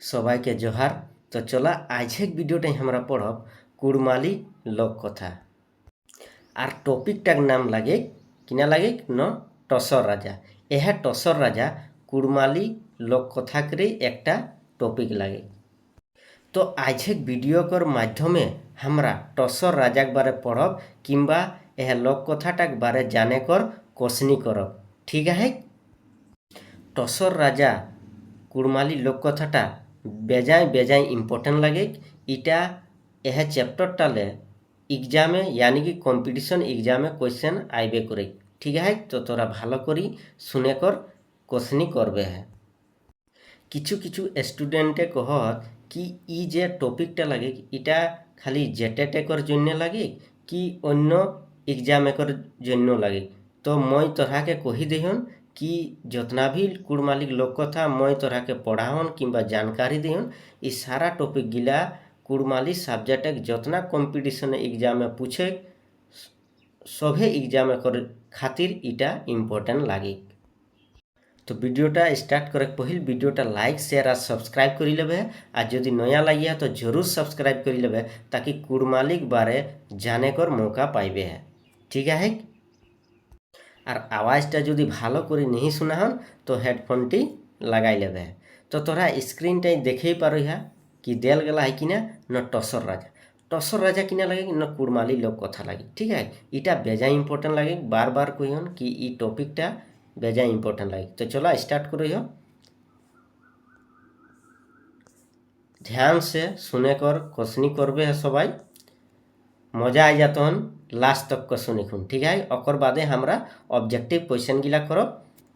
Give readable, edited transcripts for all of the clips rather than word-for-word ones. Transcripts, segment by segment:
সবাইকে জোহার। তো চলা আজকের ভিডিওটাই আমরা পড়ব কুড়মালি লোককথা। আর টপিকটার নাম লাগে কিনা লাগে ন টসর রাজা। এহা টসর রাজা কুড়মালি লোককথাকে একটা টপিক লাগে। তো আজকের ভিডিওকর মাধ্যমে আমরা টসর রাজাক বারে পড়ব কিংবা এহ লোককথাটাক বারে জানে কর কোশনি করব। ঠিক আছে? টসর রাজা কুড়মালি লোককথাটা বেজায় ইম্পর্টেন্ট লাগে। ইটা এহ চ্যাপ্টারটালে এক্সামে यानी कि কম্পিটিশন এক্সামে কোয়েশ্চেন আইবে করে। ঠিক আছে? তো তোরা ভালো করি শুনে কর কোশনি করবে। কিছু স্টুডেন্টে কহত কি ই যে টপিকটা লাগে এটা খালি জেটেটেকর জন্য লাগে কি অন্য এক্সামেকর জন্য লাগে। তো মই তোরাকে কহি দিহন कि जितना भी कुड़मालिक लोककथा मैं तोरा के पढ़ावन किंबा जानकारी दिहन ये सारा टॉपिक गिला कुड़माली सब्जेक्ट जितना कॉम्पिटिशन एग्जाम में पूछे सभे एग्जाम कर खातिर इटा इम्पोर्टेंट लागे। तो वीडियोटा स्टार्ट करे पहले वीडियोटा लाइक शेयर और सब्सक्राइब कर लेबे। और यदि नया लगे तो जरूर सब्सक्राइब कर लेबे ताकि कुड़मालिक बारे जाने कर मौका पाइबे है। ठीक है? और आवाज़टा यदि भालो करे नहीं सुना हन तो हेडफोनटी लगाई लेबे। तो तोरा स्क्रीनटाई देखे पारो है कि देल गला है कि न टसर राजा। टसर राजा किना लगे न कुड़माली लोक कथा लगे। ठीक है? इटा बेजा इम्पोर्टेंट लगे। बार बार कहिन कि ई टॉपिकटा बेजा इम्पोर्टेंट लगे। तो चलो स्टार्ट करो। ध्यान से सुने कर कोशनी करबे है सबाई। मजा आ जातन लास्ट तक को सुनी खुन। ठीक है? अकर बादे हमरा ऑब्जेक्टिव क्वेश्चन गिला करो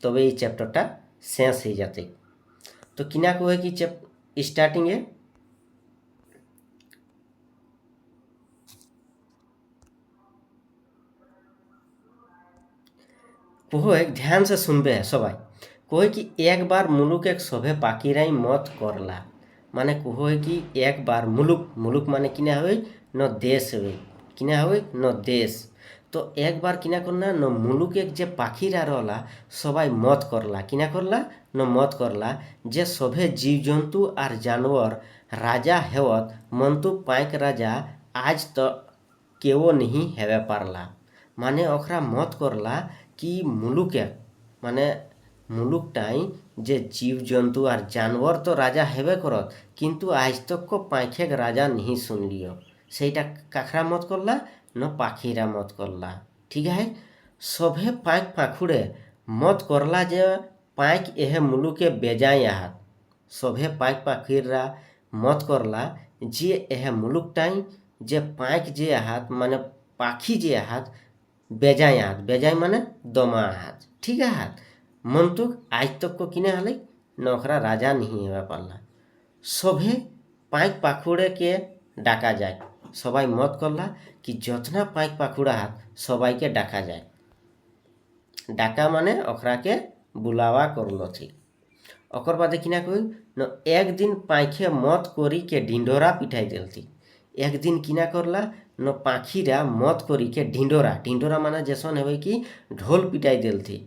तबे ये चैप्टरटा शेष हो जाते। तो किना को है कि स्टार्टिंग है कोहो एक ध्यान से सुनबे है सबाई। कोहे कि एक बार मुलुक एक सभे पाकिराई मत करला। माने कोहो है कि एक बार मुलुक माने किना हुए न देश हुए किना हुए न देश। तो एक बार किना करना न मुलुक एक जे पाखिरा रहला सबाई मत करला किना करला न मत करला जे सभे जीव जंतु और जानवर राजा हेवत मंतु पाइक राजा आज तो केवो नहीं हेवे पारला। माने ओखरा मत करला कि मुलुक एक माने मुलुकटाई जे जीव जंतु और जानवर तो राजा हेवे करत किंतु आज तक को पाइखेक राजा नहीं सुन लियो। सेटा काखरा मत करला न पाखिरा मत करला। ठीक है? सभे पाइक पाखुड़े मत करला जे पाइक एह मुलुके बेजाय आहात। सभे पाइक पाखिरा मत करला जे एह मुलुकटाई जे पाइक जे आहात माने पाखी जे आहात बेजाय आहात। बेजाय माने दमा आहात। ठीक है? मंतुक आज तक को किने हाले नखरा राजा नहीं हेवा पारला। सभे पाइक पाखुड़े के डाका जाए। सबाई मत करला कि जतना पाइक पाखुड़ा हाथ सबाई के डाका जाए। डाका माने ओखरा के बुलावा करलो थी। ओकर बादे किना कोई न एक दिन पाइखे मत करी के ढिंढोरा पिटाई देलती। एक दिन किना करला न पाखीरा मत करी के ढिंढोरा माने जैसन है कि ढोल पिटाई देलती।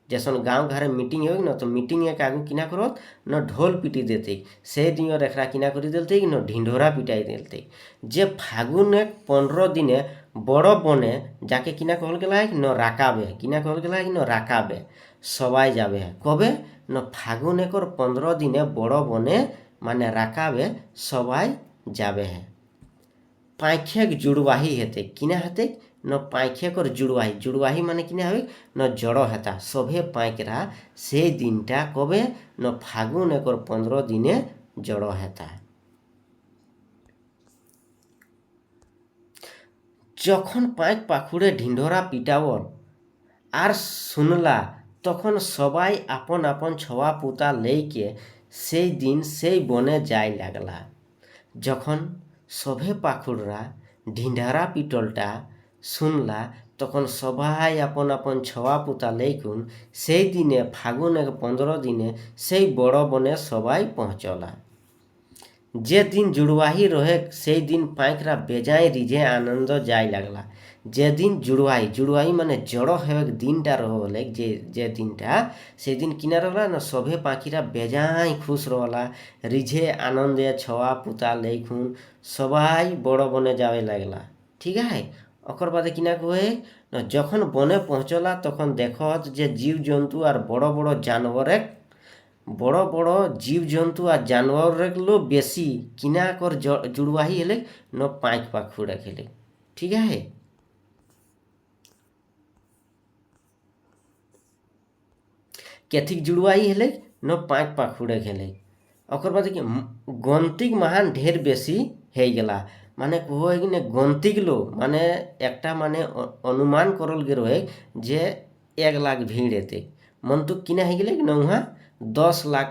जैसन गाँव घरे मीटिंग हो न तो मीटिंग एक आगू किना करत न ढोल पिटी देते से दिन रेखरा किना करी देलते न ढिंढोरा पिटाई देलते। जे फागुन 15 दिने बड़ो बने जाके किना कहल गला है न राकाबे किना कहल गला है न राकाबे सबाई जाबे है कबे न फागुन 15 दिने बड़ो बने माने राकाबे सबाई जाबे है। पाइखेक जुड़वाही हेते किना हेते न पाइखेकर जुड़वाही माने किना हवे न जड़ो हेता सभे पाइकरा से दिनटा कबे न फागुन 15 दिने जड़ो हेता। যখন পাইক পাখুড়ে ঢিंढोरा পিটাবল আর শুনলা তখন সবাই আপন আপন ছোয়া পুতা লেইকে সেই দিন সেই বনে যাই লাগলা। যখন সভে পাখুড়রা ঢিंढोरा পিটলটা শুনলা তখন সবাই আপন আপন ছোয়া পুতা লেইকুন সেই দিনে ফাগুন 15 দিনে সেই বড় বনে সবাই পৌঁছলা। जे दिन जुड़वाही रहे से दिन पाइकरा बेजाय रिझे आनंद जाय लगला। যেদিন জুড়ুয়াই মানে জড় হয়ে দিনটা রহলে যে দিনটা সেদিন কিনা রহলা না সভে পাখিরা বেজায় খুশ রহলা রিঝে আনন্দে ছওয়া পুতা লেখুন সবাই বড় বনে যাওয়া লাগলা ঠিক আছে। ওকর বাদে কিনা কয়ে না যখন বনে পৌঁছলা তখন দেখো যে জীব জন্তু আর বড় বড় জানবরে বড় বড় জীবজন্তু আর জানোয়ারগুলো বেশি কিনা কর জুড়বাহি হেলে ন পাঁচ পাখুড়ে খেলে ঠিক আছে। কেথিক জুড়বাই হেলে ন পাঁচ পাখুড়ে খেলে ওকর বাদে কি গন্তিক মাহান ঢের বেশি হয়ে গেলা মানে কই কিনে গন্তিকলো মানে একটা মানে অনুমান করল গে রয়ে যে 1 লাখ ভিড় এতে মন্তুক কিনা হয়ে গেলে না উহা 10 লাখ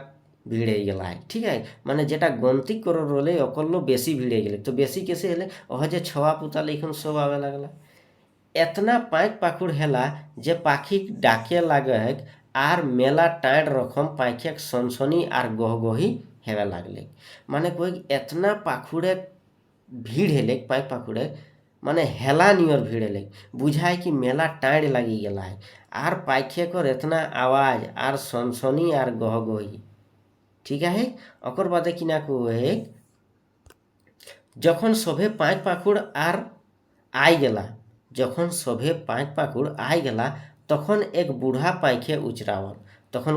ভিড় হয়ে গেলা ঠিক আছে। মানে যেটা গন্তিক করল রলে অকল্লো বেশি ভিড় হয়ে গেলে তো বেশি কেসে হেলে ওহ যে ছওয়া পুতালে এখন সব आवे लगला एतना पाँच पाखुड़ हेला जे पाखी डाके लागे আর মেলা টাঁড় রকম পাখি সনসনি আর গহগহি হেবে লাগলে মানে কই এতনা পাখুড়ে ভিড় হেলে পাঁচ পাখুড়ে মানে হেলা নিয়র ভিড় হেলে বুঝায় कि मेला टाँड़ लगी गला है আর पाखे कर एतना आवाज আর सनसनी আর गहगही ठीक है। ओकर बादे किना कहे যখন সভে পাঁচ পাখুড় আর আই গেলা যখন সভে পাঁচ পাখুড় আই গেলা তখন এক বুढ़ा পাইখে উচরাওয়াল তখন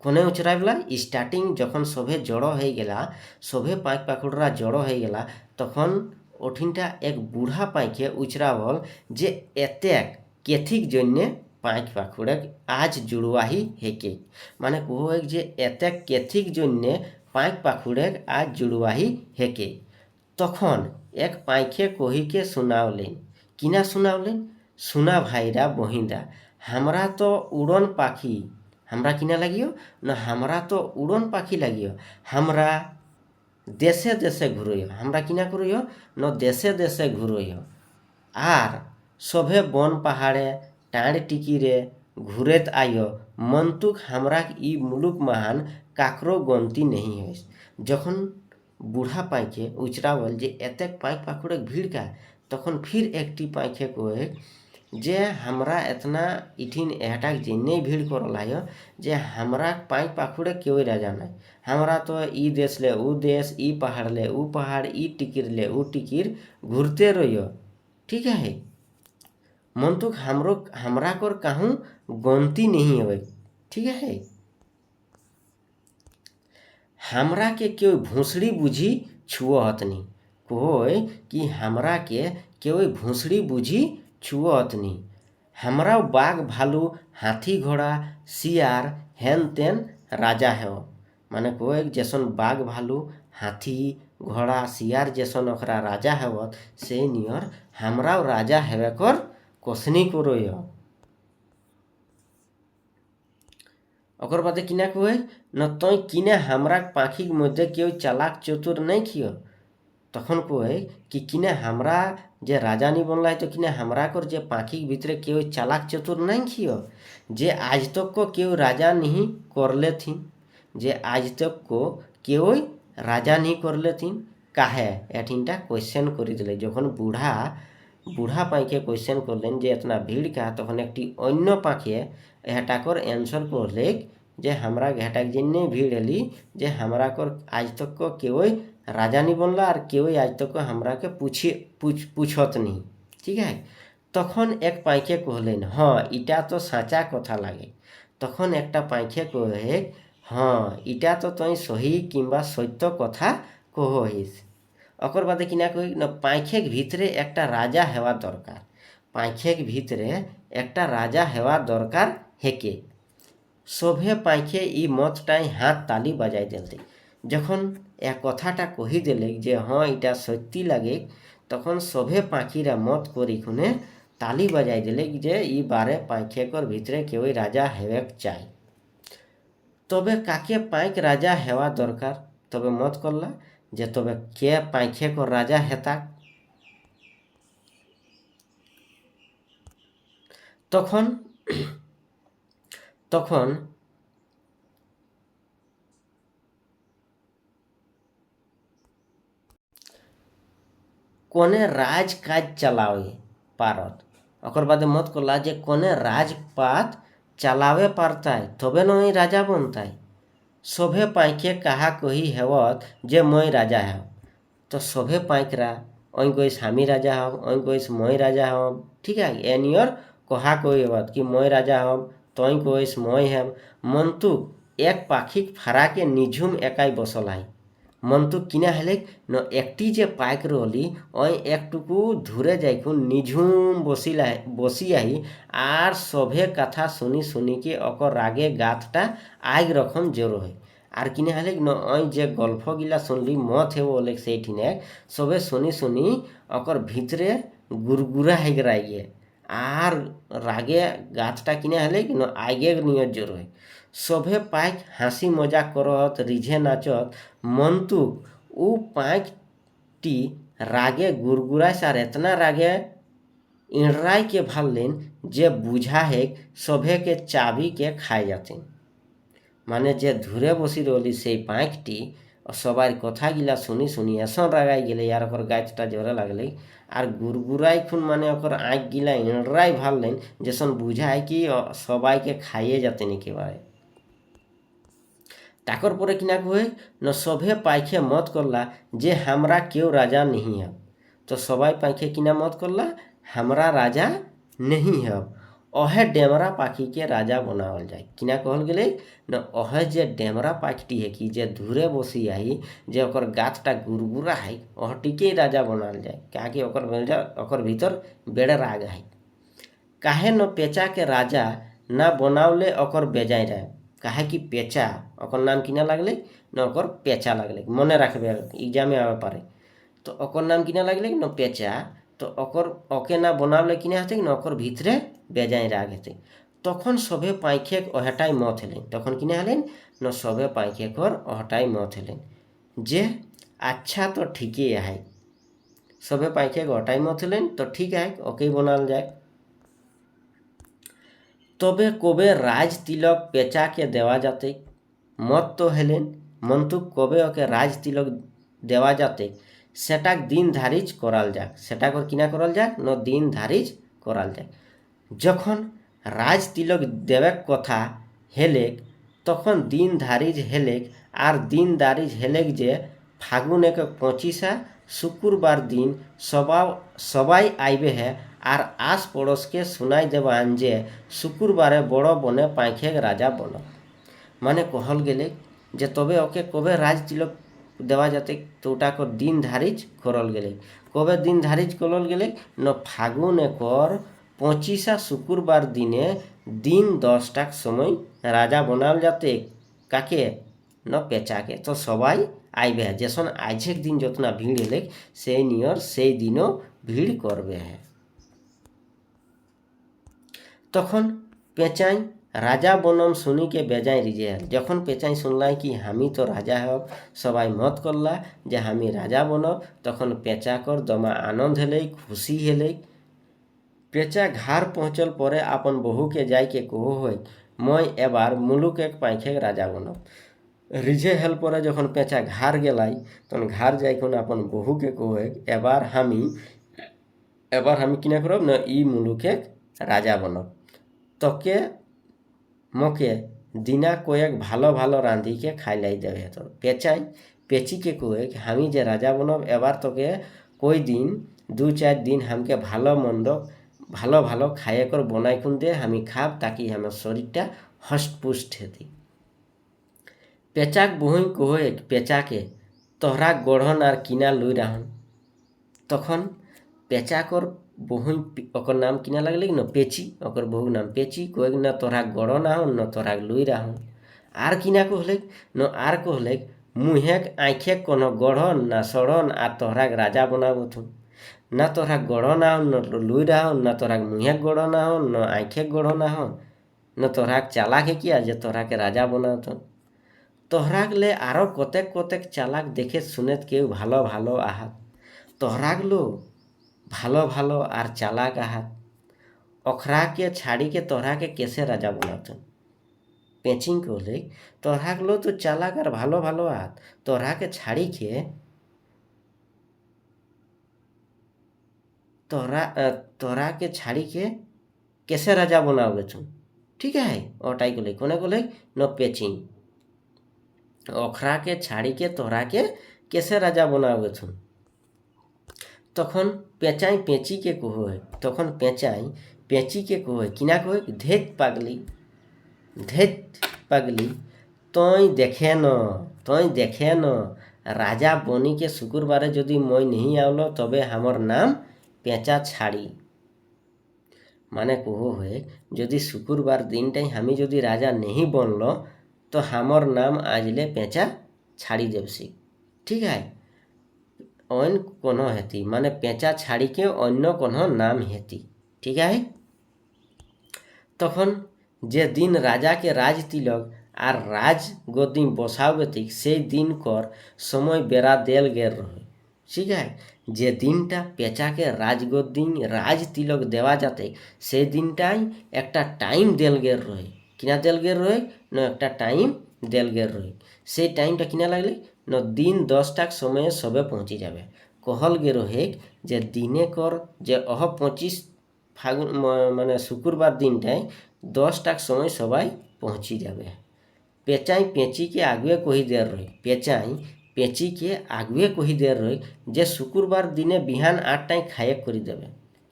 কোনে উচরাইলা স্টার্টিং যখন সভে জড়ো হয়ে গেলা সভে পাঁচ পাখুড়রা জড়ো হয়ে গেলা তখন ওঠিনটা এক বুढ़ा পাইখে উচরাওয়াল যে এতেক কেথিক জন্যে পাঁচ পাখুড়ে আজ জুড়বাহি হেকে মানে কহ যে এতেক কেথিক জন্যে পাঁচ পাখুড়ে আজ জুড়বাহি হেকে তখন এক পাইখে কহিকে শুনাওলেন কিনা শুনাওলেন सुना भाईरा बहिंदा हमरा तो उड़न पाखी हमरा किना लगियो न हमरा तो उड़न पाखी लगियो हमरा देशे देशे घुरोयो हमरा किना करियो न देशे देशे घुरोयो आर सभे बन पहाड़े टाँड़ टिकिरे घुरेत आयो मंतुक हमरा ई मुलुक महान काकरो गंती नहीं है। যখন বুড়া পাইকে উচরাবল যে এতেক পাঁচ পাখুড়ে ভিড় का তখন फिर একটি পাইকে কয়ে जे हमरा एतना इठिन एहटाक जिन्ने भीड़ करल है जे हमरा पाँच पाखुड़े क्यों राजा नहीं हमरा तो ई देश ले ऊ देश ई पहाड़ ले ऊ पहाड़ ई टिकिर ले ऊ टिकिर घूरते रहियो ठीक है। मंतुक हमरा कर कहूँ गंती नहीं हो ठीक है। हमरा के क्यों भूसड़ी बुझी छुओ हतनी कोई कि हमरा के क्यों भूसड़ी बुझी छुओ हतनी हमरा बाघ भालू हाथी घोड़ा सियार हेन तेन राजा है माने कोई जैसन बाघ भालू हाथी घोड़ा सियार जैसन ओकरा राजा है से नियर हमरा राजा हेवे कर कोसनी करो ओकर बादे किना कहे न तई किने हमरा पाखी मध्य क्यों चालाक चतुर नहीं खियो तखन कहे कि किने हमरा जे राजा नहीं बनला है तो किने हमरा कर जे पाखी भीतरे क्यों चालाक चतुर नहीं खियो जे आज तक को क्यों राजा नहीं कर ले थी जे आज तक को क्यों राजा नहीं कर ले थी काहे एठिनटा क्वेश्चन कर दिले जखन बुढ़ा पाखे क्वेश्चन करलें जे इतना भीड़ का तखन एक अन्य पाखे एहटाकर एंसर करले जे हमरा घेटाक जिन्ने भीड़ हेली जे हमरा कर आज तक को क्यों राजा नहीं बनला और क्यों आज तक को हमरा के पूछत नहीं ठीक है। तखन एक पाखे कहलेन हाँ इटा तो साचा कथा लागे तखन एक पाखे कहे हाँ इटा तो तई सही किंबा सत्य कथा कहिस ओकर बादे किना कही न पाखे भीतरे एक राजा हेवा दरकार पाखे भीतरे एक राजा हेवा दरकार हेके सभे पाखे ई मतटाई हाथ ताली बजाई दिलते যখন এক কথাটা কহি দিলে যে हाँ इटा सत्य लागे तखन सभे पाखीरा मत करी खुने ताली बजाई दिले जे ई बारे पाखेकर भीतरे क्यों राजा हेवेक चाই तबे काके पाइक राजा हेवा दरकार तबे मत करला जे तबे के पाखेकर राजा हेता तखन तखन कोने राज काज चलावे पारत ওকর বাদে মত করলা যে কোনে রাজপাত চালাবে পারতায় তবে নয় রাজা বনতায়। সভে পাইকে কাহা কহি হেওয়াত যে মই রাজা হেব। তো সভে পাইকরা ওই কইস আমি রাজা হব, ওই কইস মই রাজা হব। ঠিক আছে, এ নিয়র কহা কই হবাত কি মই রাজা হব, তই কইস মই হেব। মন্তুক এক পাখিক ফারাকে নিঝুম একাই বসলাই। মন্তুক কিনা হেলে ন একটি যে পাইক রলি ওই একটুকু ধুরে যাইকুন নিঝুম বসি আহি আর সভে কথা শুনি শুনিকে অকর রাগে গাতটা আগ রকম জোর হয়। আর কিনা হেলে ন ওই যে গল্প গিলা শুনলি মত হেব ওলে সেইঠিনে সবে শুনি শুনি অকর ভিতরে গুরগুরা হেগরাই গিয়ে আর রাগে গাতটা কিনা হেলে ন আগে নিয়ে জোর হয়। সভে পাইক হাসি মজা করত রিঝে নাচত। মন্তুক ও পাইকটি রাগে গুরগুরাইস আর এतना রাগে ইড়রাই के ভাবলেন যে বুঝা হেক সভে के চাবি के খাই যাতেন। মানে যে ধুরে বসি রলি সেই পাইকটি সবার কথাগিলা শুনি শুনি এসন রাগাই গেলে আর ওকর গাছটা জোরে লাগলে আর গুরগুরাই খুন মানে ওকর আঁক গিলা ইড়রাই ভাবলেন যেসন বুঝায় কি সবাইকে খাইয়ে যাতেন একেবারে। তাকর পরে কিনা কহে ন সভে পাইখে মত করলা যে আমরা কেউ রাজা नहीं হব। তো সবাই পাইখে কিনা মত করলা हमरा রাজা नहीं হব। অহে ডেমরা পাখিকে রাজা बनावल যায়। কিনা कहल गेले न অহে যে ডেমরা পাখিটি है कि जे धुरे बसी आई जे ओकर गाछटा गुरगुरा है অহটিকে राजा बनावल যায়। काहे ओकर भीतर बेड़ राग है। काहे न पेचा के राजा ना बनावले ओकर बेजाय रहे। काहे कि पेचा ओकर नाम किना लागले न ओकर पेचा लागले। मने राखबे एग्जाम में आवे पारे। तो ओकर नाम किना लागले न पेचा। तो ओकर ओके ना बनावले किना हते न ओकर भीतरे बेजाय राग हेते। तखन सभे पाइखे ओहटाई मत हेलेन। तखन किना हेलेन न सभे पाइखे कर ओहटाई मत हेलेन जे अच्छा तो ठीके है। सभे पाइखे ओहटाई मत हेलेन तो ठीक है ओके बनाल जाए। তবে কবে রাজ তিলক পেঁচাকে দেওয়া যাতে মত তো হেলেন। মন্তুক কবে ওকে রাজ তিলক দেওয়া যাতে সেটাক দিন ধারিজ করাল যাক। সেটাক কিনা করাল যাক ন দিন ধারিজ করাল যাক। যখন রাজ তিলক দেবেক কথা হেলেক তখন দিন ধারিজ হেলেক। আর দিন ধারিজ হেলেক যে ফাগুন 25 শুক্রবার দিন সবাই আইবে হে। আর আস পড়োশকে শুনাই দেবান যে শুক্রবারে বড় বনে পাইখে রাজা বন। মানে कहल गेले যে তবে ওকে কবে রাজ তিলক দেওয়া যাতে তো ওটা দিন ধারিজ করল গেলে। কবে দিন ধারিজ করল গেলে ন ফাগুন 25 শুক্রবার দিনে দিন 10টার সময় রাজা বনাল যাতে কাকে ন পেঁচাকে। তো সবাই আইবে হ্যাঁ যেসন আজকের দিন যতনা ভিড় হেলে সেই নিয়র সেই দিনও ভিড় করবে হ্যাঁ। তখন পেঁচাই রাজা বনম শুনিকে বেজায় রিজে। যখন পেঁচাই শুনলাই কি আমি তো রাজা হব সবাই মত করলা যে আমি রাজা বনব তখন পেঁচাকর দমা আনন্দ হেলে খুশি হেলে। পেঁচা ঘাড় পৌঁছল পরে আপন বহুকে যাইকে কহু হয় মই এবার মুলুক এক পাইখে রাজা বনব। রিঝে হেল পরে যখন পেঁচা ঘাড় গেলাই তখন ঘাড় যাইকুন আপন বহুকে কহে এবার আমি কিনা করব না ই মুলুকে রাজা বনব। তোকে মোকে দিনা কয়েক ভালো ভালো রাঁধিকে খাইলাই দেবে। তো পেঁচাই পেঁচিকে কয়ে আমি যে রাজা বনব এবার তোকে কই দিন 2-4 দিন हमके ভালো মন্দ ভালো ভালো খাইয়ে কর বনাই খুন দে আমি খাব তাকি আমার শরীরটা হষ্টপুষ্ট হেতি। পেঁচাক বহুই কহে পেঁচাকে তোহরা গড়ন আর কিনা লুই রাহন। তখন পেঁচাকর বহুই ওকর নাম কিনা লাগলে ন পেঁচি ওকর বহু নাম পেঁচি কয়েক না তোরা গড় না হন ন তোরা লুই রাহন। আর কিনা কহলে ন আর কহলে মুহেক আঁখে কোনো গড়ন না সড়ন আর তোহরাক রাজা বনাবো থুন। না তোরা গড় না হন ন লুই রাহন না তোরা মুহেক গড় না হন ন আঁখে গড় না হন ন তোহরাক চালাকে কি যে তোহরাকে রাজা বনাতন। তোহরাক লে আরও কতেক কতেক চালাক দেখে শুনে কেউ ভালো ভালো আহাত। তোহরাক লো ভালো ভালো আর চালাক আহাত অখরাকে ছাড়িকে তোহরাকে কেসে রাজা বনাতন। পেঁচিং कहले তোহরাক লো তো চালাক আর ভালো ভালো আহাত তোহরাকে ছাড়িকে तोरा के छाड़ी के कैसे राजा बनाओगे तुम। ठीक है, ओटाई को कोने को न पेचिंग, अखरा के छाड़ी के तोरा के कैसे राजा बनाओगे तुम। तखन पेचाई पेची के कहो, तखन पेचाई पेची के कहो किना कहो, धेत पागली तई देखे न राजा बनी के शुक्रबारे जदि मैं नहीं आवलो तबे हमर नाम पेचा छाड़ी। माने कहो है जदि शुक्रबार दिन टाइम हमें जदि राजा नहीं बनलो तो हमर नाम आजले पेचा छाड़ी देवसी। ठीक है, अन्य कोनो हेती माने पेचा छाड़ी के अन्य कोनो नाम हेती। ठीक है, तखन जे दिन राजा के राज तिलक आर राज गद्दी बसावे से दिन कर समय बेरा देल गेल रहे। ठीक है, जे दिनटा पेचा के राजगद्दी राज तिलक देवा जाते से दिनटाई एकटा टाइम देल गेल रहे। किना देल गेल रहे न एकटा टाइम देल गेल रहे। से टाइमटा किना लागले न दिन 10टाक समय सबे पहुँची जाबे। कहल गे रहे जे दिने कर जे 25 फागुन माने शुक्रबार दिनटाई 10टाक समय सबाई पहुँची जाबे। पेचाई पेची के आगुए कही देर रहे, पेचाई पेची के आगुए कही देर रहे जे शुक्रबार दिने बिहान 8टाई खाएक करी देबे।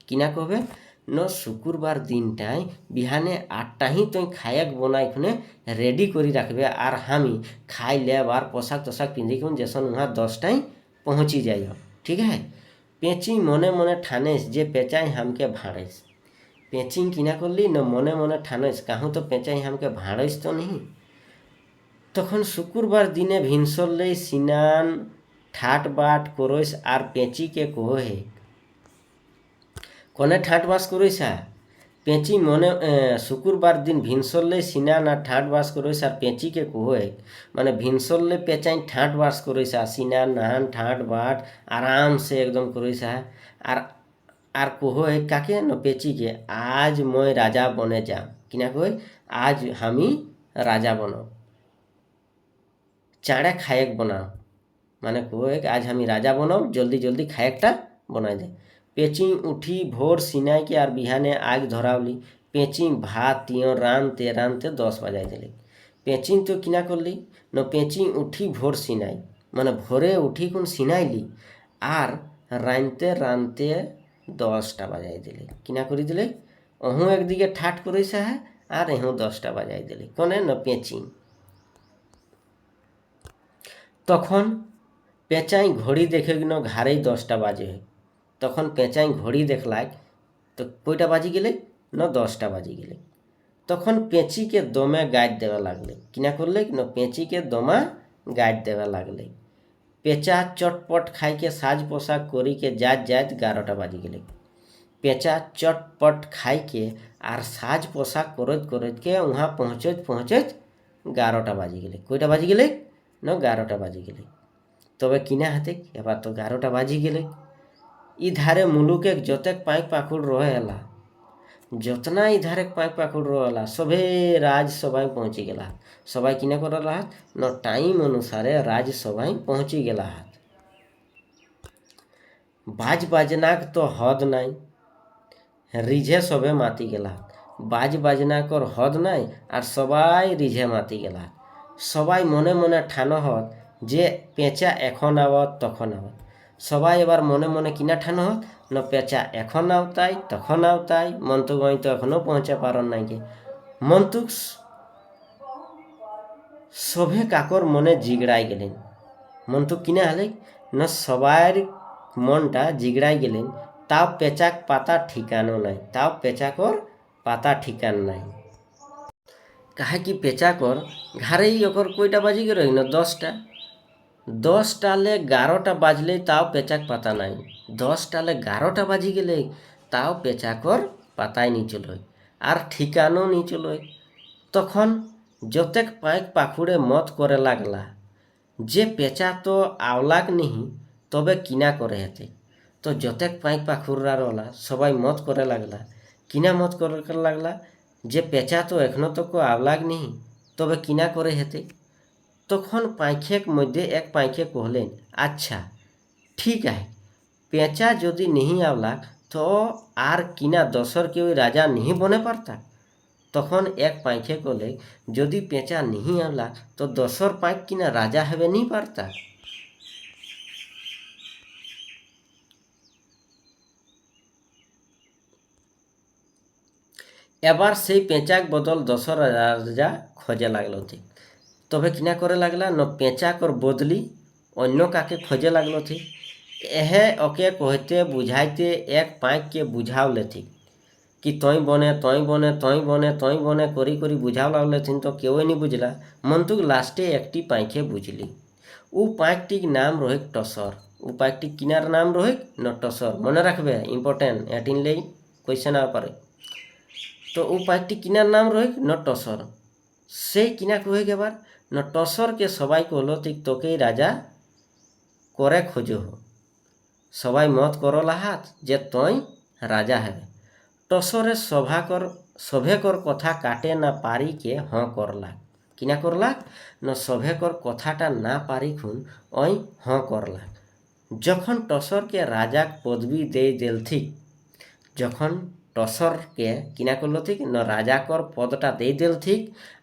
किना कहबे न शुक्रबार दिनटाई बिहाने 8टा ही तो खाएक बनाई खुने रेडी करी रखबे आर हमी खाई लेब आर पोशाक तोशाक पिंधि के जैसन वहाँ 10टाई पहुँची जाइए। ठीक है, पेची मने मने ठानेस जे पेचाई हमके भाड़ेस। पेची किना करली न मने मने ठानेस कहूँ तो पेचाई हमके भाड़ेस तो नहीं। तखन शुक्रबार दिने भिनसले सिनान ठाट बाट करोस आर पेची के कहे कोने ठाट बास करोसा। पेची मने शुक्रबार दिन भिनसले सिनान आर ठाट बास करोस आर पेची के कहे माने भिनसले पेचाई ठाट बास करोसा, सिनान नहान ठाट बाट आराम से एकदम करोसा आर कहे काके न पेची के आज मैं राजा बने जा। किना कहे आज हमी राजा बनो चाड़े खाएक बनाओ, माने कहे आज हमी राजा बनाओ जल्दी जल्दी खाएकटा बनाई दे। पेची उठी भोर सिनाई के आर बिहाने आग धरावली। पेची भात तियो रानते 10 बजाई दिले। पेची तो किना करली न पेची उठी भोर सिनाई माने भोरे उठी कुन सिनाइली आर रानते 10टा बजाई दिले। किना करी दिले अहूँ एक दिके ठाट करैसा है आर एहूँ 10टा बजाई दिले कोने न पेची। तखन पेचाई घड़ी देखे न घारे 10टा बाजे है। तखन पेचाई घड़ी देखलाक तो कईटा बाजी गेले न 10टा बाजी गेले। तखन पेची के दमे गाइड देवे लागले। किना करले न पेची के दमा गाइड देवे लागले। पेचा चटपट खाई के साज पोशाक करी के जात 11टा बाजी गेले। पेचा चटपट खाई के आर साज पोशाक करत के वहाँ पहुँचत 11टा बाजी गेले। कईटा बाजी गेले न 11टा बाजी गेले। तबे किना हाते एबार तो 11टा बाजी गेले। इ धारे मुलुके जतेक पाइक पाखुड़ रहेला जतना इधारे पाइक पाखुड़ रहेला सभे राज सभाई पहुँची गेला। सबाई किना करला न टाइम अनुसारे राज सभाई पहुँची गेला। बाज बाजनाक तो हद नाई, रिझे सभे माती गेला। बाज बाजना कर हद नाई आर सबाई रिझे माती गेला। सबाई मने मने ठानो हत जे पेचा एखन आवत तखन आवत। सबाई एबार मने मने किना ठानो हत न पेचा एखन आवताई तखन आवताई। मंतुक गई तो एखनो पहुँचे पारन नाई के मंतुक सभे काकर मने जिगड़ाई गेलेन। मंतुक किना हले न सबाईर मनटा जिगड़ाई गेलेन। ताव पेचाक पाता ठिकानो नाई, ताव पेचाकर पाता ठिकान नाई। काहे कि पेचाकर घारे ही ओकर कईटा बाजी गे रही न 10टा। 10टा ले 11टा बाजले ताव पेचाक पाता नाई। 10टा ले 11टा बाजी गेले ताव पेचाकर पाताई नी चलोय आर ठिकानो नी चलोय। तखन जतेक पाइक पाखुड़े मत करे लागला जे पेचा तो आवलाक नहीं तबे किना करे हेते। तो जतेक पाइक पाखुड़ा रहला सबाई मत करे लागला। किना मत करे लागला जे पेचा तो एखनो तक को आवलाक नहीं तबे किना करे हेते। तखन पाइखेक मध्य एक पाइखे कहलेन अच्छा ठीक है पेचा जदि नहीं आवलाक তো আর কিনা দশর কেউ রাজা नहीं বনে পারতা। তখন এক পাঁখে কলে যদি পেঁচা नहीं आला तो দশর পাঁখ কিনা রাজা হবে नहीं পারতা। এবার সেই পেঁচাক বদল দশর রাজা খোঁজে লাগলো ঠিক। তবে কিনা করে লাগলা ন পেঁচাকর বদলি অন্য কাকে খোঁজে লাগলো ঠিক। এহে ওকে কহতে বুঝাইতে এক পাঁচকে বুঝাওলে ঠিক कि तई बने तई बने तई बने तई बने करी करी बुझाव लागले थिन तो केउ नहीं बुझला। मंतुक लास्टे एकटी पाँखे बुझली। उ पाँखटिक नाम रहे टसर। उ पाँखटिक किनार नाम रहे न टसर। मने रखबे इम्पोर्टेंट एटिन ले क्वेश्चन आ पारे। तो उ पाँखटिक किनार नाम रहे न टसर। से किना कहे के बार न टसर के सबाई कहलो तिक तोके राजा करे खोजो हो। सबाई मत करो लाहात जे तई राजा है। टसरे सभेकर कथा काटे ना पारी के हाँ करला। किना करला न सभेकर कथाटा ना पारी खुन ओई हाँ करला। जखन टसर के राजा पदवी दे दिल थी, जखन टसर के किना करलो थी न राजा कर पदटा दे दिल थी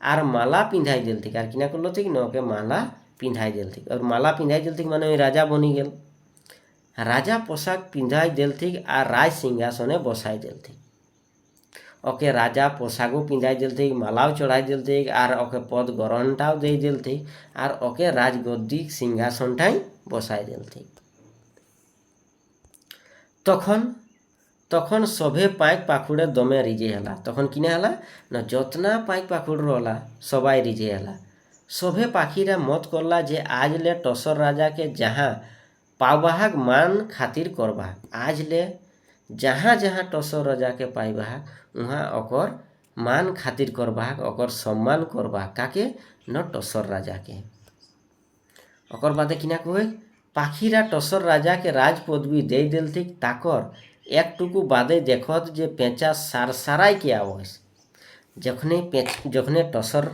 आर माला पिंधाई दिल थी। आर किना करलो थी न के माला पिंधाई दिल थी। और माला पिंधाई दिल थी माने राजा बनी गेल। राजा पोशाक पिंधाई दिल थी आर राज सिंहासने बसाई दिल थी। ओके राजा पोशाको पिंधाई दिल थी, मालाओ चढ़ाई दिल थी आर ओके पद ग्रहणटाओ दे दिल थी आर ओके राजगद्दी सिंहासनटाई बसाई दिल थी। तखन तखन सभे पाइक पाखुड़े दमे रिजे हला। तखन किने हला न जतना पाइक पाखुड़ रहला सबाई रिजे हला। सभे पाखीरा मत करला जे आज ले टसर राजा के जहाँ पावबाहाक मान खातिर करबा। आज ले जहाँ जहाँ टसर राजा के पाइबा वहाँ ओकर मान खातिर करबा, ओकर सम्मान करबा काके न टसर राजा के। ओकर बादे किना कहे पाखीरा टसर राजा के राज पदवी दे दिल थी। ताकर एक टुकु बादे देखत जे पेंचा सारसाराय के आवस। जखने टसर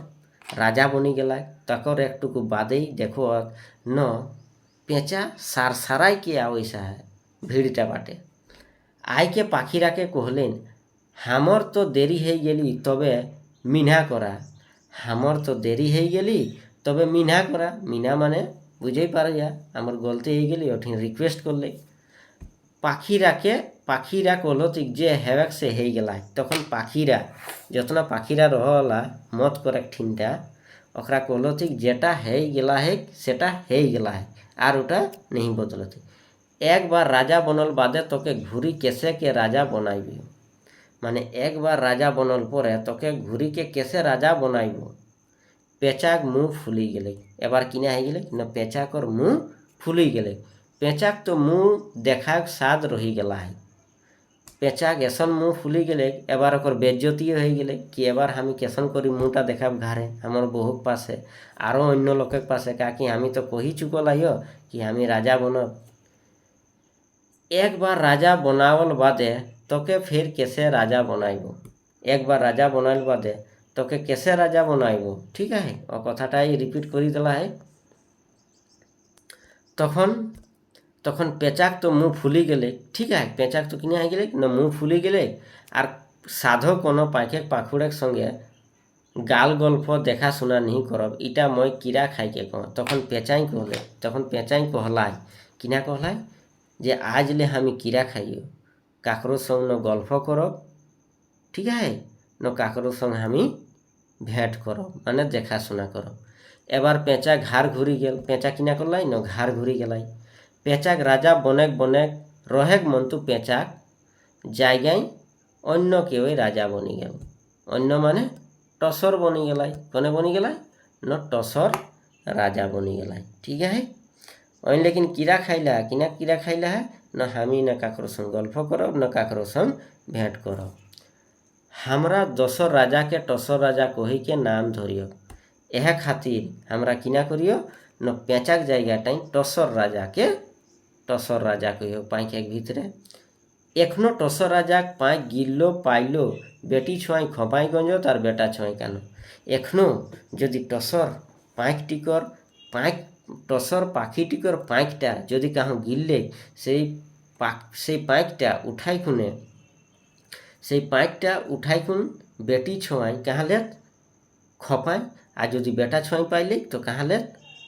राजा बनी गला ताकर एक टुकु बादे देखत न पेंचा सारसाराय के आवैसा है भीड़टा बाटे। आई के पाखीरा के कहलेन हामर तो देरी है गेली तबे मिना करा। हामर तो देरी है गेली तबे मिना करा। मिना माने बुझे पारे जा आमर गलती है गेली ओठिन रिक्वेस्ट करले। पाखीरा कहलो कि जे हेवेक से है गेला। तखन पाखीरा जतना पाखीरा रहला मत करे ठिनटा ओकरा कहलो कि जेटा है गेला है सेटा है गेला है आर ओटा नहीं बदलते। एक बार राजा बनल बादे तोके घुरी कैसे के राजा बनाइबी। माने एक बार राजा बनल परे तोके घुरी के कैसे राजा बनाइबो। पेचाक मुँह फुली गेले। एबार किना है गेले न पेचाकर मुँह फुली गेले। पेचाक तो मुँह देखाक साद रही गेला है। पेचाक एसन मुँह फुली गेले एबार ओकर बेज्जती हो गेले कि एबार हमी केसन करी मुँहटा देखाब घारे हमर बहुक पासे आरो अन्य लोकेर पासे का कि हमी तो कही चुकल आइयो कि हमी राजा बनब। एक बार राजा बनावल बादे तोके फिर कैसे राजा बनाइबो। एक बार राजा बनाइल बादे तोके कैसे राजा बनाइबो। ठीक है और कथाटाई रिपीट करी देला है। तखन पेचाक तो मुँह फुली गेले। ठीक है पेचाक तो किने गेले न मुँह फुली गेले आर साधो कोनो पाखे पाखुड़ेक संगे गाल गल्प देखा सुना नहीं करब इटा मैं कीड़ा खाई के कह। तखन पेचाई कहले तखन पेचाई कहलाय किना कहलाय जे आज ले हमी कीड़ा खाइयो काकरो संग न गल्प करब। ठीक है न काकरो संग हमी भेंट करब माने देखा सुना करब। एबार पेचा घार घुरी गेल। पेचा किना करलाई न घार घुरी गेलाई। पेचाक राजा बनेक रहेक मंतु पेचाक जायगाय अन्य केउ राजा बनी गेल। अन्य माने टसर बनी गेलाई। कने बनी गेलाई न टसर राजा बनी गेलाई। ठीक है अन लेकिन कीड़ा खाइला किना कीड़ा खाइला है न हमी न काकरो संग गल्प करब न काकरो संग भेंट करब। हमरा दसर राजा के टसर राजा कही के नाम धरियो। एह खातिर हमरा किना करियो न पेचाक जायगाटाई टसर राजा कहियो पाँख एक भितरे। एखनो टसर राजा पाँख गिल्लो पाइलो बेटी छुआई खपाई गंजो तार बेटा छुआई कानो। एखनो यदि टसर पाखीटिकर पाँखटा यदि काहू गिल्ले से সেই পাইকটা উঠাই খুনে সেই পাইকটা উঠাই খুন বেটি ছোঁয়াই কাহালে খপায়, আর যদি বেটা ছোঁয়াই পাইলে তো কাহালে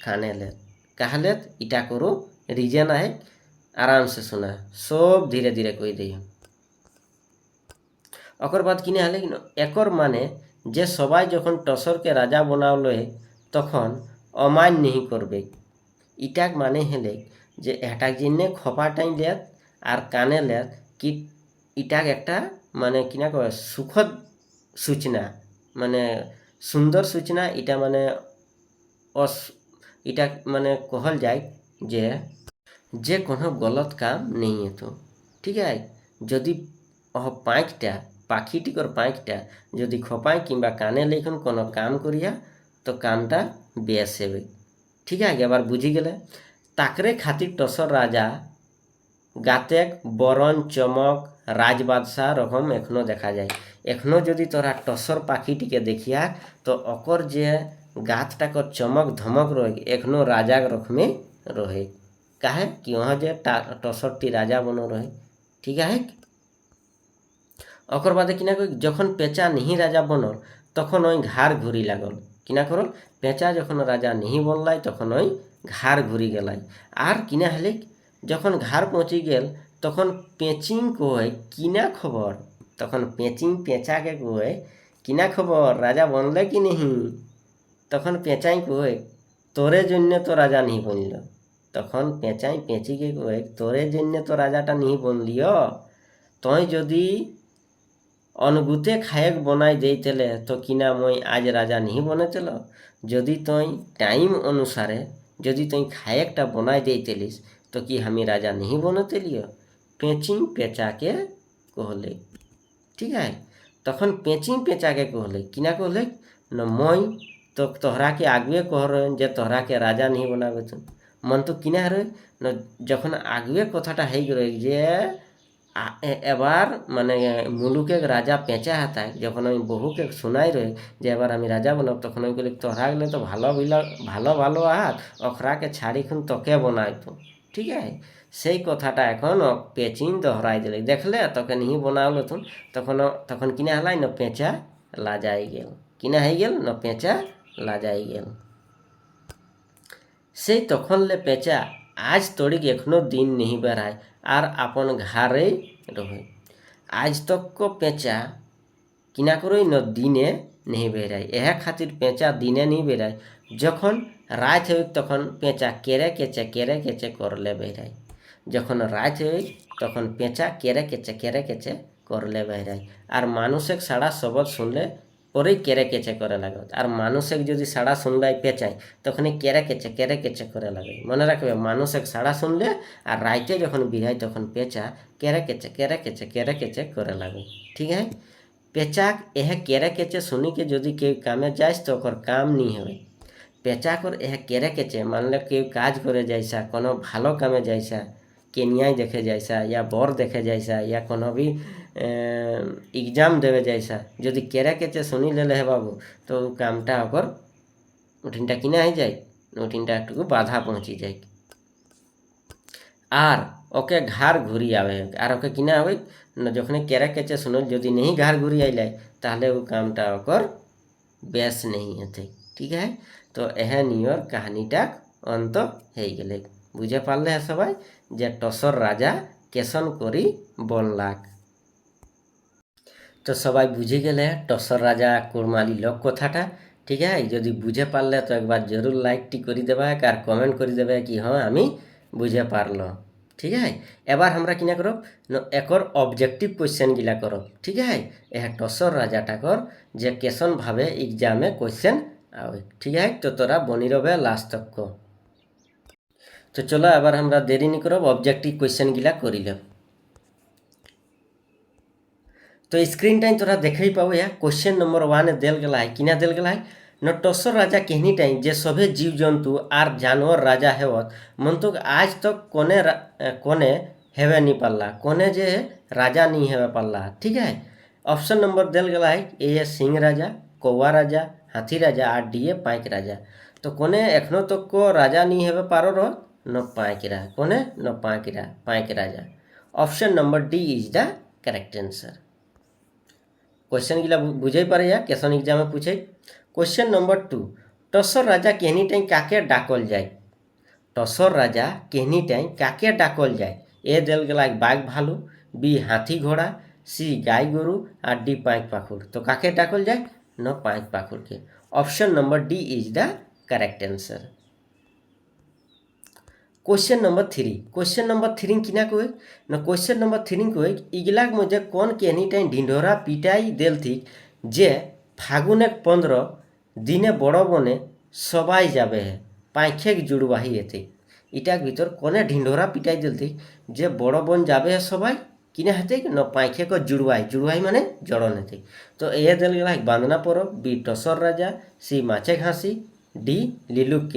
কানেলে কাহালে ইটা করো রিজেন আহে आराम से सुना सब धीरे धीरे कही दी। ओकर बाद किने हले एकर माने जे सबाई जखन टसर के राजा बनावल तखन अमान्य नहीं करबे। इटाक माने हेले जे एटाक जिन्ने खपाटाई लेत और काने लेत कि इटाक एकटा माने किना कहे सुखद सूचना माने सुंदर सूचना इटा माने इटा माने कहल जाए जे कोनो गलत काम नहीं है। तो ठीक है जदि पाइकटा पाखिटिकर पाइकटा जदि खपाई किंबा काने लेखन कोनो काम करिया तो कामटा बेस हेबे। ठीक है एबार बुझी गेले ताकरे खातिर टसर राजा गातेक बरन चमक राज बादशाह रकम एखनो देखा जाए। एखनो जदि तोरा टसर पाखिटिके देखिया तो ओकर जे गातटाकर चमक धमक रहे एखनो राजा रकमे रहे काहे कि वहाँ जे टसरटी राजा बनो रहे। ठीक है ओकर बाद किना जखन पेचा नहीं राजा बनल तखन ओई घार घुरी लागल किना करल पेचा जखन राजा नहीं बनलाई तखन ओई घार घुरी गेलाई। आर किना हले जखन घार पहुँची गेल तखन पेचिंग कोहे किना खबर तखन पेचिंग पेचा के कोहे किना खबर राजा बनले कि नहीं तखन पेचाई कोहे तोरे जन्य तो राजा नहीं बनल तखन पेचाई पेची के कोहे तोरे जन्य तो राजाटा नहीं बनलियो तई जदि अनगुते खाएक बनाई देतेले तो किना मैं आज राजा नहीं बनेतेल जदि तई टाइम अनुसारे जदि तई खाएकटा बनाई देतेलिस तो कि हमें राजा नहीं बनेतेलियो पेचिंग पेचा के कहले। ठीक है तखन पेचिंग पेचा के कहले किना कहले न मैं तो तोहरा के आगुए कह रहे जे तोहरा के राजा नहीं बनाबे तो मन तो किना रहे न जखन आगुए कथाटा है गए जे एबार माने मुलुके राजा पेचा हाता जखन बहु के सुनाई रहे जे एबार हमें राजा बनब तखन कहले तोहरा गले तो भालो भालो आहात अखरा के छाड़ी खुन तके बनाई तो। ठीक है से कथाटा एखन पेचिंग दोहराई दिले देखले तके नहीं बनावल तखन तखन किना हलाई न पेचा लाजाई गेल किना है गेल न पेचा लाजाई गेल से तखन ले पेचा आज तोड़िक एखनो दिन नहीं बेराय और अपन घारे रहे आज तक को पेचा किना करो न दिने नहीं बेराय यह खातिर पेचा दिने नहीं बेराय जखन रात हो तखन पेचा केरे केचे कर ले बेराय जखन रात हो तखन पेचा केरे केचे कर ले बेराय और मानुषक साड़ा शब्द सुनले और केरे केचे करे लगे और मानुषक जदि साड़ा सुनल पेचाई तखन केरे केचे करे लगे मन रखबे मानुषक साड़ा सुनले और राइते जखन बिहाई तखन पेचा केरे केचे करे लगे। ठीक है पेचाक यह केरे केचे सुनी के जदि के कामे जाइस तो ओकर काम नहीं होवे पेचा कर यह केरे केचे मान लो के काज करे जाइसा कोनो भालो कामे जाइसा केनियाई देखे जाइसा या बर देखे जाइसा या कोनो भी एग्जाम देवे जाइसा जदि केरे केचे सुनी ले है बाबू तो कामटा ओकर उठिनटा किना है जाए उठिनटा एकटू बाधा पहुँची जाए आर ओके घार घुरी आवे और ओके किना आवे न जखने केरे केचे सुनल जदि नहीं घार घुरी आइले ताहले वो कामटा ओकर बेस नहीं हेते। ठीक है तो एह नियर कहानीटा अंत हो गेले बुझे पारले है सबाई जे टसर राजा केसन करी बनलाक। तो सबाई बुझे गेले टसर राजा कुरमाली लोक कथाटा। ठीक है जदि बुझे पारले तो एक बार जरूर लाइकटी करी देबा और कमेंट करी देबा कि हाँ आमी बुझे पारलो। ठीक है एबार हमरा किना करब न एकर ऑब्जेक्टिव क्वेश्चन गिला करब। ठीक है यह टसर राजाटाकर जे केसन भावे एग्जाम में क्वेश्चन आवे। ठीक है तो तोरा बनी रहे लास्ट तक को। तो चलो एबार हमरा देरी नहीं करब ऑब्जेक्टिव क्वेश्चन गिला करी लेब। तो स्क्रीन टाइम तोरा देखे पाओ या क्वेश्चन नंबर 1 देल गला है किना देल गला है न टसर राजा कहनी टाइम जे सभे जीव जंतु आर जानवर राजा हेवत मन तो आज तक कोने हेवे नहीं पाला कोने जे राजा नहीं हेवे पाला। ठीक है ऑप्शन नंबर देल गला है ए सिंह राजा कौवा राजा हाथी राजा और डी पाइक राजा। तो कोने एखनो तक को राजा नहीं हेवे पारो रह न पाइक कोने न पाइक राजा option number D is the correct answer. Question गिला बुझे पारे या क्वेश्चन एग्जाम में पूछे। क्वेश्चन नंबर 2, टसर राजा केहनी टाइम काके डाकल जाए। टसर राजा केहनी टाइम काके डाकल जाए। ए देल गेला बाघ भालू, बी हाथी घोड़ा, सी गाय गोरु और डी पाँच पाखुर। तो काके डाकल जाए न पाँच पाखुर के। Option number D is the correct answer. Question number 3, question number 3 किना कहे न क्वेश्चन नंबर 3 कहे इगलाक मजे कौन केहनी टाइम ढिंढोरा पिटाई देल थी जे फागुने 15 दिने बड़ बने सबाई जाबे है पाँखे जुड़वाही हेते। इटाक भीतर कोने ढिंढोरा पिटाई देल थी जे बड़ बन जाबे है सबाई किना हेते न पाँखे को जुड़वाई। जुड़वाई माने जड़न हेते। तो ए देल गेला बांदना परब, बी टसर राजा, सी माचे घासी, डी लिलुक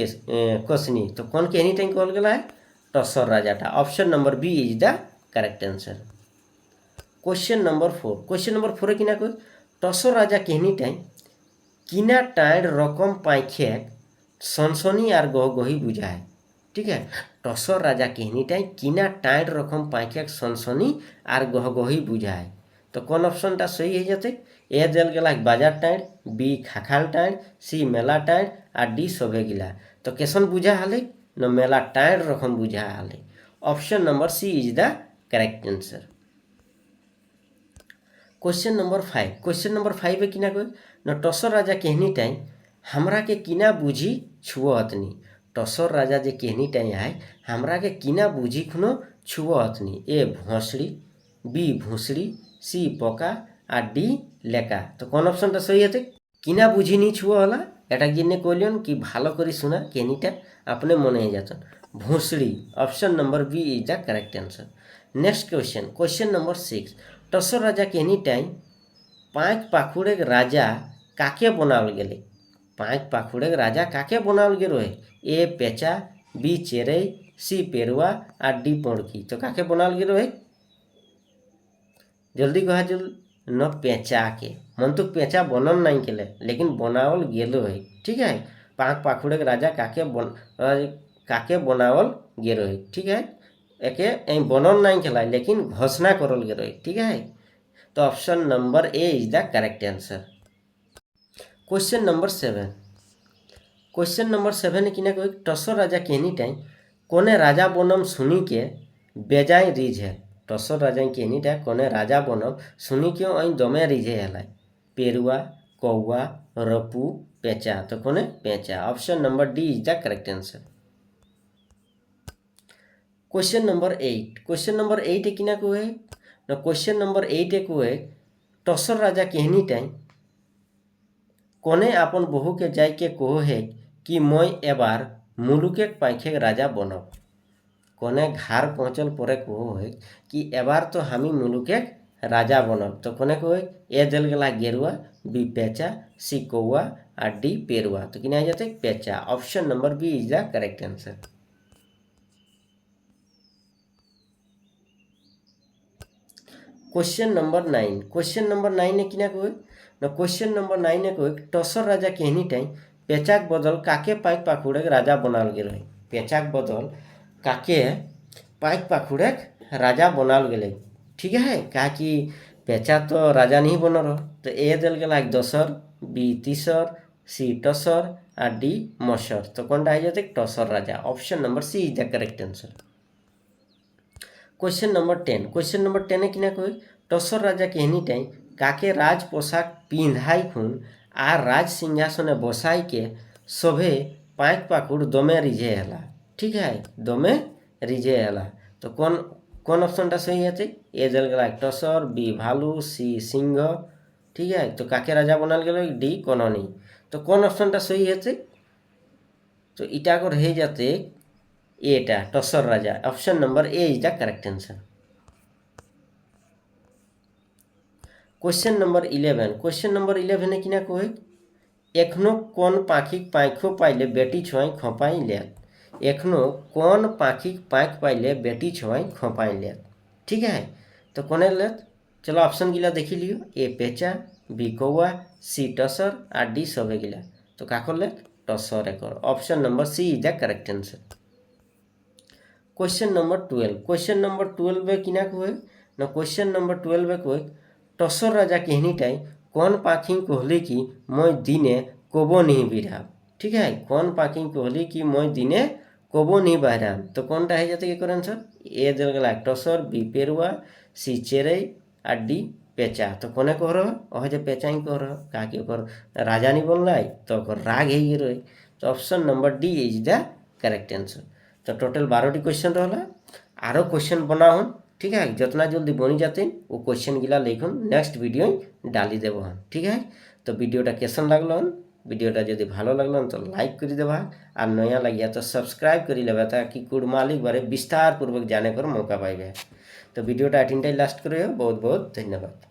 कोसनी। तो कौन केहनी टाइम कहल गेला है टसर राजाटा। Option number B is the correct answer. Question number 4, question number 4 किना कहे टसर राजा केहनी टाइम किना टाइड रकम पाँखे सनसनी और गहगही बुझाए। ठीक है, टसर राजा केहनी टाइम किना टाइड रकम पाँखे सनसनी और गहगही बुझाए। तो कौन ऑप्शनटा सही हो जाते। ए देल गेला बाजार टाइड, बी खाखाल टाइड, सी मेला टाइड और डी सभे गिला। तो कैसन बुझा हाले न मेला टाइड रकम बुझा हाले। Option number C is the correct answer. Question number 5, question number 5 में किना कहे न टसर राजा केहनी टाइम हमरा के किना बुझी छुअतनी। टसर राजा जे केहनी टाइम आए हमरा के किना बुझी खुनो छुअतनी। ए भोसड़ी, बी भूसड़ी, सी पका और डी लेका। तो कौन ऑप्शनटा सही है किना बुझी नहीं छुआ होला এটা কিনে কইলেন কি ভালো করে শোনা কেনিটা আপনি মনে হয়ে যাচ্ছেন ভুসড়ি। Option number B is the correct answer. Next question, question number 6, टसर राजा केनी टाइम पाँच पाखुड़े राजा काके बनावल गेले। पाँच पाखुड़े राजा काके बनावल गेल रहे। ए पेचा, बी चेरई, सी पेरुआ और डी पोड़की। तो काके बनावल गेल रहे जल्दी कहा जल्दी न पेचा के मन तो पेचा बनन नहीं केले लेकिन बनावल गेलो है। ठीक है, पाँच पाखुड़े राजा काके बनावल गेलो है। ठीक है, एके बनन नहीं खेला लेकिन घोषणा करल गेलो है। ठीक है, तो option number A is the correct answer. Question number 7, question number 7 किना कोई टसर राजा केनी टाइम कोने राजा बनम सुनी के बेजाय रिझ है। टसर राजा केनी टाइम कोने राजा बनम सुनी क्यों अई दमे रिझे है। पेरुआ, कौआ, रपू, पेचा। तो कोने पेचा। Option number D is the correct answer. Question number 8, question number 8 किना को है न क्वेश्चन नंबर 8 को है टसर राजा केहनी टाइम कोने अपन बहु के जाय के कहो है कि मैं एबार मुलुके पाखे राजा बनब। कोने घर पहुँचल पर कहो है कि एबार तो हमी मुलुके राजा बनब। तो कोने कहो ए दिल गला गेरुआ, बी पेचा, सी कौआ और डी पेरुआ। तो किना जाते पेचा। Option number B is the correct answer. Question number 9, question number 9 ने किना कहे न क्वेश्चन नंबर 9 ने कहे टसर राजा केहनी टाइम पेचाक बदल काके पाँच पाखुड़े राजा बनाल गेल है। पेचाक बदल काके पाँच पाखुड़े राजा बनाल गेल। ठीक है, कहा कि पेचा तो राजा नहीं बन रहा। तो ए दिल गला दसर, बी तीसर, सी टसर और डी मसर। तो कौन आ जाते टसर राजा। Option number C is the correct answer. Question number 10, question number 10 किना कहे टसर राजा केहनी टाइम काके राज पोशाक पिंधाई खुन आ राज सिंहासने बसाई के सभे पाँच पाखुड़ दमे रिझे हला। ठीक है, दमे रिझे हला। तो कौन कौन ऑप्शनटा सही है ए जल गला टसर, बी भालू, सी सिंह। ठीक है, तो काके राजा बनाल गेल डी कननी। तो कौन ऑप्शनटा सही है तो इटा को रह जाते एटा टसर राजा। Option number A is the correct answer. Question number 11, question number 11 ने किना कहे एखनो कौन पाखिक पाँखो पाइले बेटी छुआई खपाई लेत। एखनो कौन पाखिक पाँख पाइले बेटी छुआई खपाई लेत। ठीक है, तो कोने लेत चलो ऑप्शन गिला देखी लियो। ए पेचा, बी कौआ, सी टसर और डी सभे गिला। तो का कर लेत टसर एक। Option number C is the correct answer. Question number 12 question number 12 किना कहे ना क्वेश्चन नंबर 12 कहे टसर राजा कहनीटाई कौन पाखी कहली कि मैं दिने कबो नहीं बिराम। ठीक है, कौन पाखी कहली कि मैं दिने कबो नहीं बाहराम। तो कौनटा है जाते कि आंसर ए दिल गला टसर, बी पेरुआ, सी चेरई और डी पेचा। तो कोने कह रहा है जो पेचा ही कह रहा कहा कि राजा नहीं बोल रहा है तो राग है ये रही। तो option number D is the correct answer. तो टोटल 12टी क्वेश्चन रहा। आरो क्वेश्चन बना हूँ। ठीक है, जितना जल्दी बनी जाते वो क्वेश्चन गिला लेकिन नेक्स्ट वीडियो डाली देव हम। ठीक है, तो वीडियोटा कैसन लगल वीडियोटा जदि भालो लगल तो लाइक कर देवा और नया लगिया तो सब्सक्राइब कर लेवा ताकि कुड़मालिक बारे विस्तार पूर्वक जाने पर मौका पाइबे। तो वीडियोटा एटिनटाई लास्ट करो। बहुत बहुत धन्यवाद।